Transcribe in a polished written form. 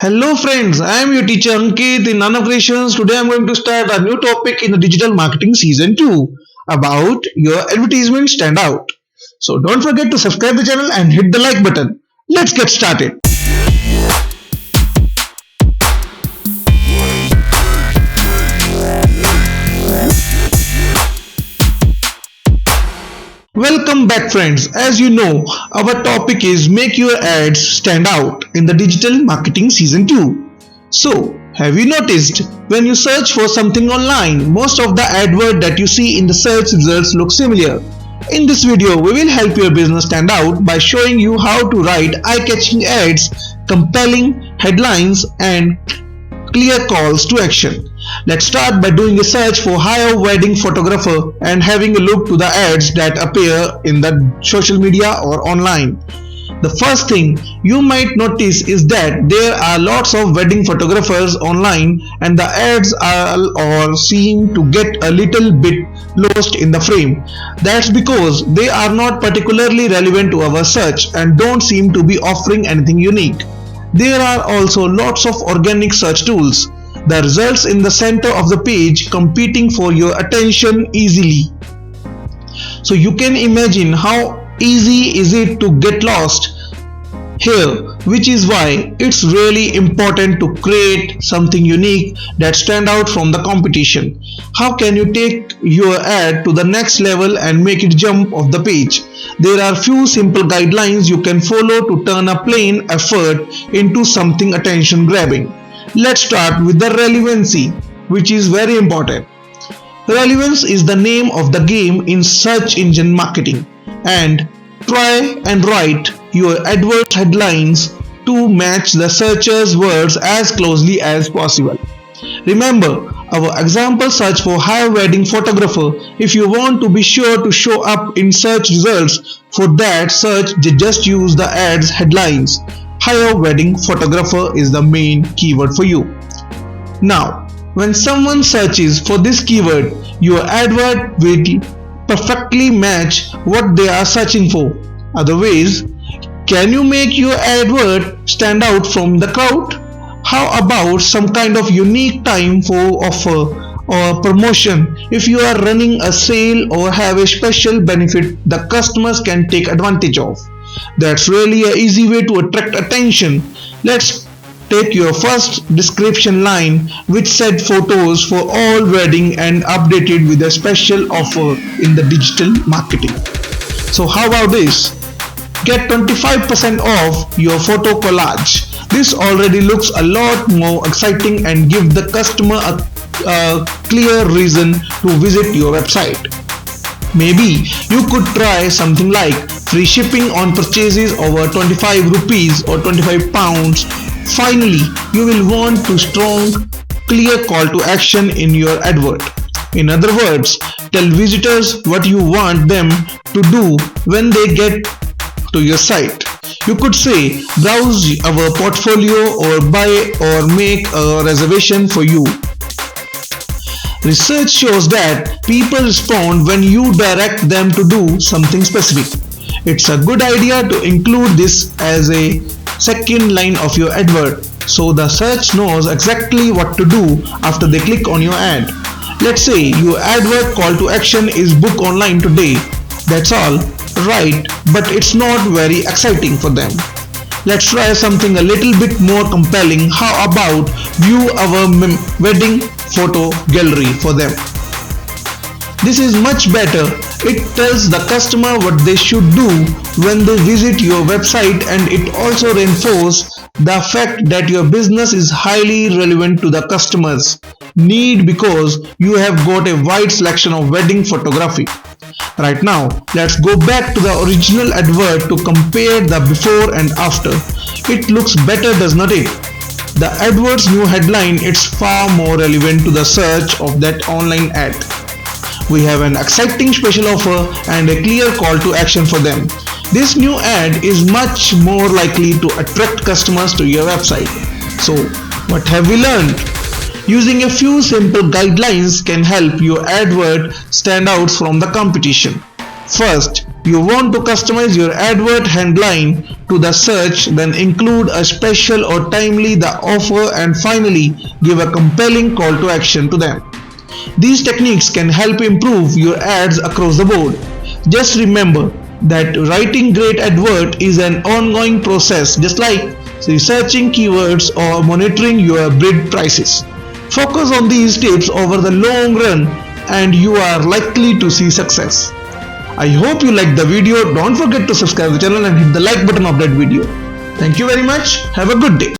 Hello friends, I am your teacher Ankit in Aanav Creations. Today I am going to start a new topic in the digital marketing season 2 about your advertisement stand out. So don't forget to subscribe the channel and hit the like button. Let's get started. Welcome back friends. As you know, our topic is make your ads stand out in the digital marketing season 2. So, have you noticed when you search for something online, most of the advert that you see in the search results look similar. In this video, we will help your business stand out by showing you how to write eye-catching ads, compelling headlines and clear calls to action. Let's start by doing a search for hire wedding photographer and having a look to the ads that appear in the social media or online. The first thing you might notice is that there are lots of wedding photographers online and the ads are or seem to get a little bit lost in the frame. That's because they are not particularly relevant to our search and don't seem to be offering anything unique. There are also lots of organic search tools. The results in the center of the page competing for your attention easily. So you can imagine how easy is it to get lost here, which is why it's really important to create something unique that stand out from the competition. How can you take your ad to the next level and make it jump off the page? There are few simple guidelines you can follow to turn a plain effort into something attention grabbing. Let's start with the relevancy, which is very important. Relevance is the name of the game in search engine marketing, and try and write your advert headlines to match the searcher's words as closely as possible. Remember our example search for hire wedding photographer. If you want to be sure to show up in search results for that search, just use the ad's headlines. Hire wedding photographer is the main keyword for you. Now, when someone searches for this keyword, your advert will perfectly match what they are searching for. Otherwise, can you make your advert stand out from the crowd? How about some kind of unique time for offer or promotion? If you are running a sale or have a special benefit the customers can take advantage of. That's really an easy way to attract attention. Let's take your first description line which said photos for all wedding and updated with a special offer in the digital marketing. So how about this? Get 25% off your photo collage. This already looks a lot more exciting and give the customer a clear reason to visit your website. Maybe you could try something like free shipping on purchases over 25 rupees or 25 pounds. Finally, you will want to strong, clear call to action in your advert. In other words, tell visitors what you want them to do when they get to your site. You could say, browse our portfolio or buy or make a reservation for you. Research shows that people respond when you direct them to do something specific. It's a good idea to include this as a second line of your advert so the search knows exactly what to do after they click on your ad. Let's say your advert call to action is book online today. That's all right, but it's not very exciting for them. Let's try something a little bit more compelling. How about view our wedding photo gallery for them? This is much better. It tells the customer what they should do when they visit your website, and it also reinforces the fact that your business is highly relevant to the customer's need because you have got a wide selection of wedding photography. Right now, let's go back to the original advert to compare the before and after. It looks better, does not it? The advert's new headline is far more relevant to the search of that online ad. We have an exciting special offer and a clear call to action for them. This new ad is much more likely to attract customers to your website. So, what have we learned? Using a few simple guidelines can help your advert stand out from the competition. First, you want to customize your advert headline to the search, then include a special or timely the offer, and finally give a compelling call to action to them. These techniques can help improve your ads across the board. Just remember that writing great advert is an ongoing process, just like researching keywords or monitoring your bid prices. Focus on these tips over the long run and you are likely to see success. I hope you liked the video. Don't forget to subscribe the channel and hit the like button of that video. Thank you very much. Have a good day.